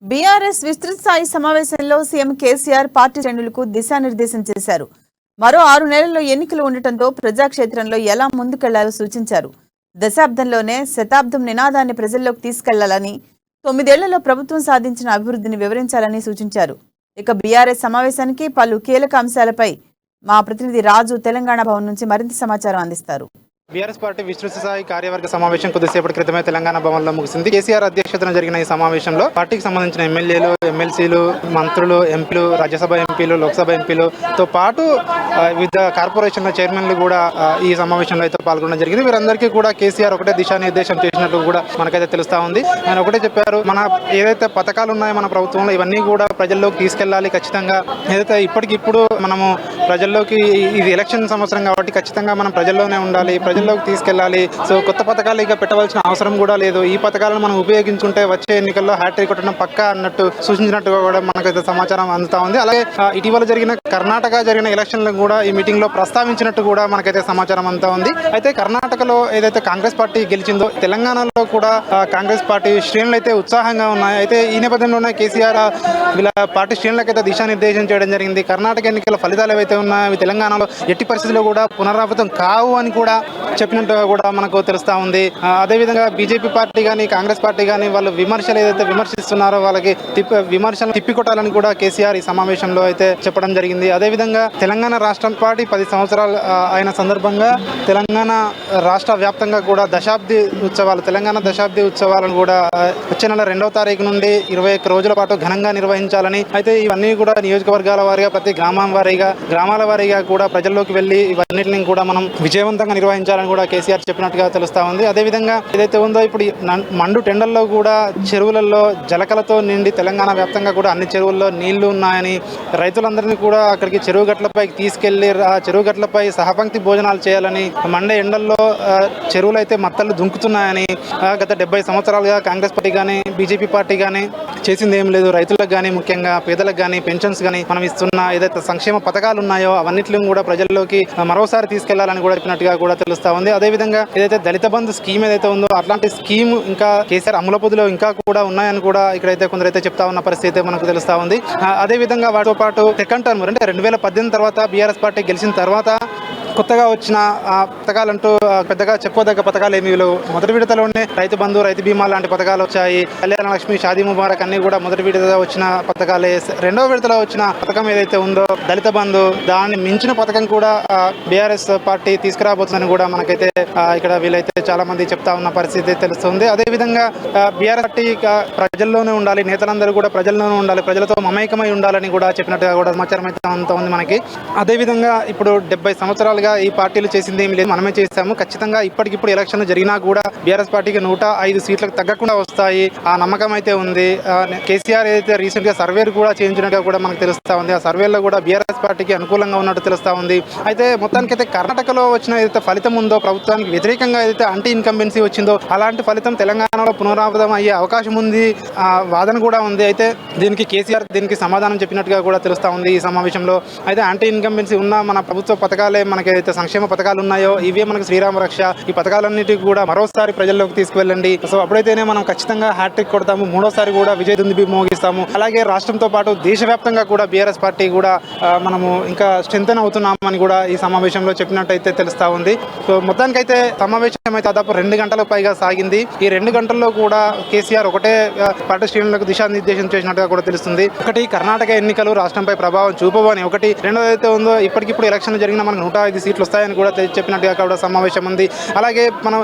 BRS విస్తృత స్థాయి సమావేశంలో సీఎం కేసీఆర్ పార్టీ శ్రేణులకు దిశానిర్దేశం చేశారు. మరో 6 నెలల్లో ఎన్నికలు ఉండటంతో ప్రజాక్షేత్రంలో ఎలా ముందుకెళ్లాలో సూచించారు. దశాబ్దంలోనే శతాబ్దం నినాదాన్ని ప్రజల్లోకి తీసుకెళ్లాలని, 9 ఏళ్లలో ప్రభుత్వం సాధించిన అభివృద్ధిని వివరించాలని సూచించారు. ఇక బీఆర్ఎస్ సమావేశానికి పలు కీలక అంశాలపై మా ప్రతినిధి రాజు తెలంగాణ భవన్ నుంచి మరింత సమాచారం అందిస్తారు. బీఆర్ఎస్ పార్టీ విస్తృత స్థాయి కార్యవర్గ సమావేశం కొద్దిసేపటి క్రితమే తెలంగాణ భవన్లో ముగిసింది. కేసీఆర్ అధ్యక్షతన జరిగిన ఈ సమావేశంలో పార్టీకి సంబంధించిన ఎమ్మెల్యేలు, ఎమ్మెల్సీలు, మంత్రులు, ఎంపీలు, రాజ్యసభ ఎంపీలు, లోక్సభ ఎంపీలతో పాటు వివిధ కార్పొరేషన్ల చైర్మన్లు కూడా ఈ సమావేశంలో అయితే పాల్గొనడం జరిగింది. వీరందరికీ కూడా కేసీఆర్ ఒకటే దిశానిర్దేశం చేసినట్టు కూడా మనకైతే తెలుస్తా ఉంది. ఆయన ఒకటే చెప్పారు, మన ఏదైతే పథకాలు ఉన్నాయో మన ప్రభుత్వంలో ఇవన్నీ కూడా ప్రజల్లోకి తీసుకెళ్లాలి. ఖచ్చితంగా ఏదైతే ఇప్పటికిప్పుడు మనము ప్రజల్లోకి, ఇది ఎలక్షన్ సంవత్సరం కాబట్టి ఖచ్చితంగా మనం ప్రజల్లోనే ఉండాలి, ప్రజల్లోకి తీసుకెళ్లాలి. సో కొత్త పథకాలు ఇక పెట్టవలసిన అవసరం కూడా లేదు. ఈ పథకాలను మనం ఉపయోగించుకుంటే వచ్చే ఎన్నికల్లో హ్యాట్రిక్ కొట్టడం పక్కా అన్నట్టు సూచించినట్టుగా కూడా మనకైతే సమాచారం అందుతా ఉంది. అలాగే ఇటీవల జరిగిన కర్ణాటక జరిగిన ఎలక్షన్లను కూడా ఈ మీటింగ్ లో ప్రస్తావించినట్టు కూడా మనకైతే సమాచారం అందుతా ఉంది. అయితే కర్ణాటకలో ఏదైతే కాంగ్రెస్ పార్టీ గెలిచిందో, తెలంగాణలో కూడా కాంగ్రెస్ పార్టీ శ్రేణులు అయితే ఉత్సాహంగా ఉన్నాయి. అయితే ఈ నేపథ్యంలోనే కేసీఆర్ వీళ్ళ పార్టీ శ్రేణులకైతే దిశానిర్దేశం చేయడం జరిగింది. కర్ణాటక ఎన్నికల ఫలితాలు ఏవైతే ఉన్నాయో అవి తెలంగాణలో ఎట్టి పరిస్థితుల్లో కూడా పునరావృతం కావు అని కూడా చెప్పినట్టుగా కూడా మనకు తెలుస్తా ఉంది. అదేవిధంగా బీజేపీ పార్టీ కానీ కాంగ్రెస్ పార్టీ కానీ వాళ్ళు విమర్శలు ఏదైతే విమర్శిస్తున్నారో వాళ్ళకి విమర్శలు తిప్పికొట్టాలని కూడా కేసీఆర్ ఈ సమావేశంలో అయితే చెప్పడం జరిగింది. అదేవిధంగా తెలంగాణ రాష్ట్రం పార్టీ 10 సంవత్సరాలు అయిన సందర్భంగా తెలంగాణ రాష్ట్ర వ్యాప్తంగా కూడా తెలంగాణ దశాబ్ది ఉత్సవాలను కూడా వచ్చే నెల 2వ తారీఖు నుండి 21 రోజుల పాటు ఘనంగా నిర్వహించాలని, అయితే ఇవన్నీ కూడా నియోజకవర్గాల వారీగా, ప్రతి గ్రామాల వారీగా కూడా ప్రజల్లోకి వెళ్ళి ఇవన్నిటిని కూడా మనం విజయవంతంగా నిర్వహించాలని కూడా కేసీఆర్ చెప్పినట్టుగా తెలుస్తా ఉంది. అదేవిధంగా ఏదైతే ఉందో ఇప్పుడు మండు టెండల్లో కూడా చెరువులలో జలకలతో నిండి తెలంగాణ వ్యాప్తంగా కూడా అన్ని చెరువుల్లో నీళ్లు ఉన్నాయని, రైతులందరినీ కూడా అక్కడికి చెరువు గట్లపైకి తీసుకెళ్లి ఆ చెరువు గట్లపై సహపంక్తి భోజనాలు చేయాలని, మండే ఎండల్లో చెరువులు అయితే మత్తళ్ళు దుంకుతున్నాయని, గత 70 సంవత్సరాలుగా కాంగ్రెస్ పార్టీ కానీ బీజేపీ పార్టీ కానీ చేసింది ఏం లేదు. రైతులకు కానీ, ముఖ్యంగా పేదలకు కానీ పెన్షన్స్ కానీ మనం ఇస్తున్న ఏదైతే సంక్షేమ పథకాలు ఉన్నాయో అవన్నిటిని కూడా ప్రజల్లోకి మరోసారి తీసుకెళ్లాలని కూడా చెప్పినట్టుగా కూడా తెలుస్తా ఉంది. అదేవిధంగా ఏదైతే దళిత బంధు స్కీమ్ ఏదైతే ఉందో అట్లాంటి స్కీమ్ ఇంకా కేసీఆర్ అమలు పొదిలో ఇంకా కూడా ఉన్నాయని కూడా ఇక్కడైతే కొందరైతే చెప్తా ఉన్న పరిస్థితి మనకు తెలుస్తా ఉంది. అదేవిధంగా వాటితో పాటు సెకండ్ టర్మ్ అంటే 2018 తర్వాత బీఆర్ఎస్ పార్టీ గెలిచిన తర్వాత కొత్తగా వచ్చిన పథకాలంటూ పెద్దగా చెప్పుకోదగ్గ పథకాలు ఏమీ లేవు. మొదటి విడతలోనే రైతు బంధు, రైతు బీమా లాంటి పథకాలు వచ్చాయి. కళ్యాణ లక్ష్మి, షాదీ ముబారక్ అన్ని కూడా మొదటి విడతలో వచ్చిన పథకాలే. 2వ విడతలో వచ్చిన పథకం ఏదైతే ఉందో దళిత బంధు, దాన్ని మించిన పథకం కూడా బీఆర్ఎస్ పార్టీ తీసుకురాబోతుందని కూడా మనకైతే ఇక్కడ వీళ్ళైతే చాలా మంది చెప్తా ఉన్న పరిస్థితి తెలుస్తుంది. అదేవిధంగా బీఆర్ఎస్ పార్టీ ప్రజల్లోనే ఉండాలి, నేతలందరూ కూడా ప్రజల్లోనే ఉండాలి, ప్రజలతో మమేకమై ఉండాలని కూడా చెప్పినట్టుగా కూడా సమాచారం అయితే అంత ఉంది మనకి. అదేవిధంగా ఇప్పుడు 70 సంవత్సరాలుగా ఈ పార్టీలు చేసింది ఏమి లేదు, మనమే చేస్తాము. ఖచ్చితంగా ఇప్పటికిప్పుడు ఎలక్షన్లు జరిగినా కూడా బీఆర్ఎస్ పార్టీకి 105 సీట్లకు తగ్గకుండా వస్తాయి, ఆ నమ్మకం అయితే ఉంది. కేసీఆర్ ఏదైతే రీసెంట్ గా సర్వేలు కూడా చేయించినట్టుగా కూడా మనకు తెలుస్తా ఉంది. ఆ సర్వేలో కూడా బీఆర్ఎస్ పార్టీకి అనుకూలంగా ఉన్నట్టు తెలుస్తా ఉంది. అయితే మొత్తానికి అయితే కర్ణాటకలో వచ్చిన ఏదైతే ఫలితం ఉందో, ప్రభుత్వానికి వ్యతిరేకంగా ఏదైతే యాంటీ ఇన్కంబెన్సీ వచ్చిందో అలాంటి ఫలితం తెలంగాణలో పునరావృతం అయ్యే అవకాశం ఉంది, వాదన కూడా ఉంది. అయితే దీనికి కేసీఆర్ దీనికి సమాధానం చెప్పినట్టుగా కూడా తెలుస్తా ఉంది ఈ సమావేశంలో. అయితే యాంటీ ఇన్కంబెన్సీ ఉన్న మన ప్రభుత్వ పథకాలే, మనకి ఏదైతే సంక్షేమ పథకాలు ఉన్నాయో ఇవే మనకు శ్రీరామ రక్ష, ఈ పథకాలన్నిటికీ కూడా మరోసారి ప్రజల్లోకి తీసుకువెళ్ళండి. సో అప్పుడైతేనే మనం ఖచ్చితంగా హ్యాట్రిక్ కొడతాము, 3వసారి కూడా విజయ దుందుబి మోగిస్తాము. అలాగే రాష్ట్రంతో పాటు దేశవ్యాప్తంగా కూడా బీఆర్ఎస్ పార్టీ కూడా మనము ఇంకా స్ట్రెంథెన్ అవుతున్నామని కూడా ఈ సమావేశంలో చెప్పినట్టయితే తెలుస్తా ఉంది. సో మొత్తానికైతే సమావేశం అయితే దాదాపు 2 గంటలకు పైగా సాగింది. ఈ 2 గంటల్లో కూడా కేసీఆర్ ఒకటే పార్టీ శ్రేణులకు దిశానిర్దేశం చేసినట్టుగా కూడా తెలుస్తుంది. ఒకటి, కర్ణాటక ఎన్నికలు రాష్ట్రంపై ప్రభావం చూపవని ఒకటి. రెండోదైతే ఉందో ఇప్పటికిప్పుడు ఎలక్షన్ జరిగిన మనకు 105 సీట్లు వస్తాయని కూడా చెప్పినట్టుగా కూడా సమావేశం ఉంది. అలాగే మన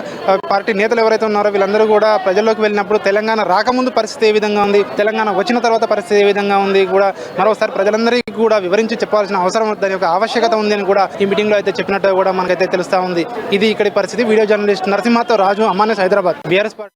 పార్టీ నేతలు ఎవరైతే ఉన్నారో వీళ్ళందరూ కూడా ప్రజల్లోకి వెళ్ళినప్పుడు తెలంగాణ రాకముందు పరిస్థితి ఏ విధంగా ఉంది, తెలంగాణ వచ్చిన తర్వాత పరిస్థితి ఏ విధంగా ఉంది కూడా మరోసారి ప్రజలందరికీ కూడా వివరించి చెప్పాల్సిన అవసరం, దాని యొక్క ఆవశ్యకత ఉంది అని కూడా ఈ మీటింగ్ లో అయితే చెప్పినట్టుగా కూడా మనకైతే తెలుస్తా ఉంది. ఇది ఇక్కడి పరిస్థితి. వీడియో జర్నలిస్ట్ నరసింహతో రాజు, అమ్మానేస్, హైదరాబాద్, బీఆర్ఎస్ పార్టీ.